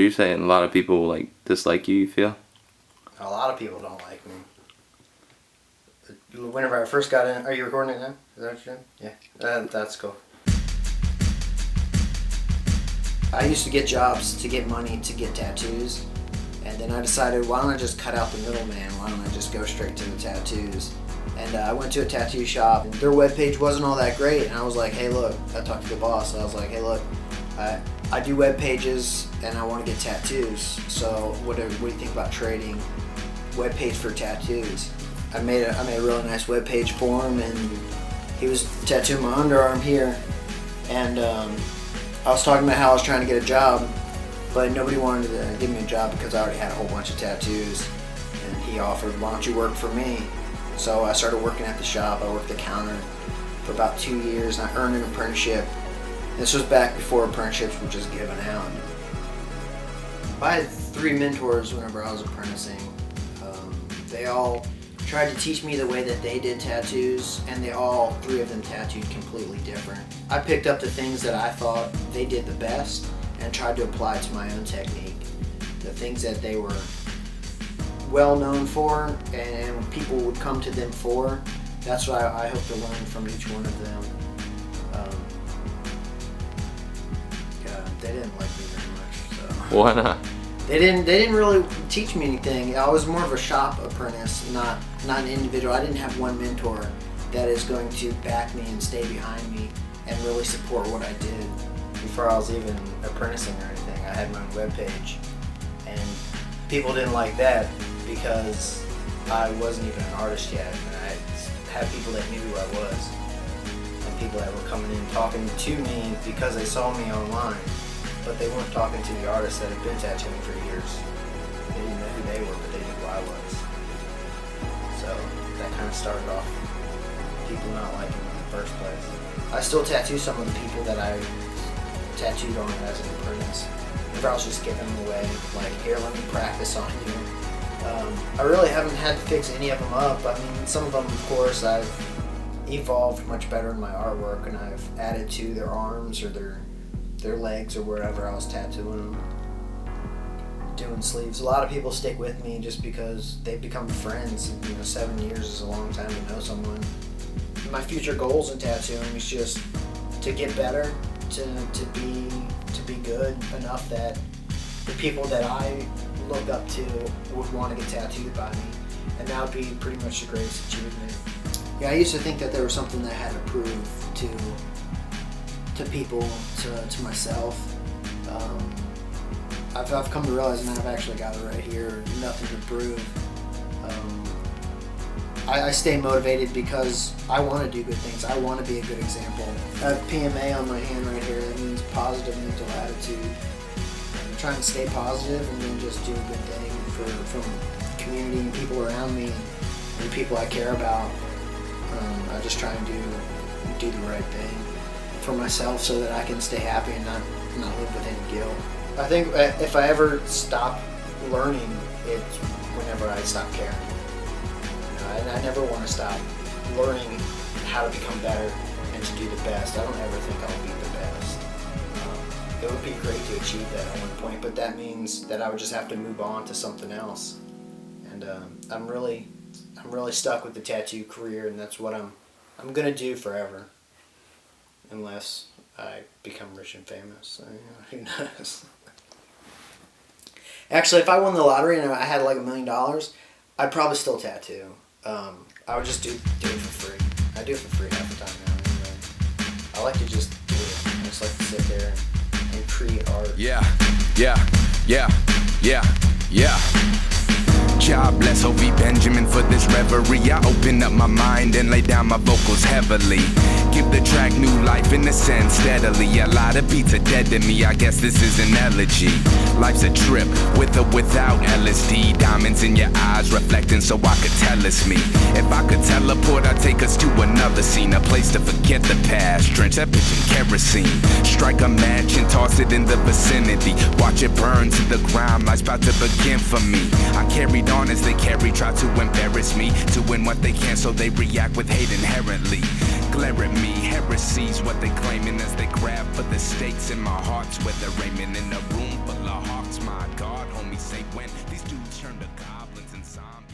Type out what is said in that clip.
Are you saying a lot of people like dislike you feel? A lot of people don't like me. Whenever I first got in, are you recording it now? Is that what you're doing? Yeah, that's cool. I used to get jobs to get money to get tattoos, and then I decided, why don't I just cut out the middleman? Why don't I just go straight to the tattoos? And I went to a tattoo shop, and their webpage wasn't all that great, and I was like, hey look, I talked to the boss, and I was like, hey look, I do web pages and I want to get tattoos, so what do you think about trading web page for tattoos? I made a really nice web page for him, and he was tattooing my underarm here, and I was talking about how I was trying to get a job, but nobody wanted to give me a job because I already had a whole bunch of tattoos, and he offered, why don't you work for me? So I started working at the shop. I worked the counter for about 2 years, and I earned an apprenticeship. This was back before apprenticeships were just given out. I had 3 mentors whenever I was apprenticing. They all tried to teach me the way that they did tattoos, and all 3 of them tattooed completely different. I picked up the things that I thought they did the best and tried to apply it to my own technique. The things that they were well known for and people would come to them for, that's what I hope to learn from each one of them. They didn't like me very much, so. Why not? They didn't really teach me anything. I was more of a shop apprentice, not an individual. I didn't have one mentor that is going to back me and stay behind me and really support what I did. Before I was even apprenticing or anything, I had my own webpage, and people didn't like that because I wasn't even an artist yet, and I had people that knew who I was, and people that were coming in talking to me because they saw me online. But they weren't talking to the artists that had been tattooing for years. They didn't know who they were, but they knew who I was. So that kind of started off people not liking me in the first place. I still tattoo some of the people that I tattooed on as an apprentice. If I was just giving them away, like, here, let me practice on you. I really haven't had to fix any of them up. I mean, some of them, of course, I've evolved much better in my artwork, and I've added to their arms or their legs or wherever I was tattooing them, doing sleeves. A lot of people stick with me just because they've become friends. 7 years is a long time to know someone. My future goals in tattooing is just to get better, to be good enough that the people that I look up to would want to get tattooed by me, and that would be pretty much the greatest achievement. Yeah, I used to think that there was something that I had to prove to people, to myself. I've come to realize now I've actually got it right here, nothing to prove. I stay motivated because I want to do good things. I want to be a good example. I have PMA on my hand right here. That means positive mental attitude. I'm trying to stay positive and then just do a good thing from community and people around me and people I care about. I just try and do the right thing for myself so that I can stay happy and not live with any guilt. I think if I ever stop learning, it's whenever I stop caring. I never want to stop learning how to become better and to do the best. I don't ever think I'll be the best. It would be great to achieve that at one point, but that means that I would just have to move on to something else. And I'm really stuck with the tattoo career, and that's what I'm gonna do forever. Unless I become rich and famous. Who knows? Actually, if I won the lottery and I had like $1 million, I'd probably still tattoo. I would just do it for free. I do it for free half the time now anyway. I like to just do it. I just like to sit there and create art. Yeah. God bless Hovey Benjamin for this reverie. I open up my mind and lay down my vocals heavily. Give the track new life in a sense steadily. A lot of beats are dead to me, I guess this is an elegy. Life's a trip, with or without LSD. Diamonds in your eyes reflecting so I could tell it's me. If I could teleport, I'd take us to another scene. A place to forget the past, drench that bitch in kerosene. Strike a match and toss it in the vicinity. Watch it burn to the ground, life's about to begin for me. I carried on as they carry, try to embarrass me. To win what they can, so they react with hate inherently. Glare at me, heresy's what they claiming as they grab for the stakes in my heart's where they're aiming in a room full killer hawks. My God, homie, say when these dudes turn to goblins and zombies.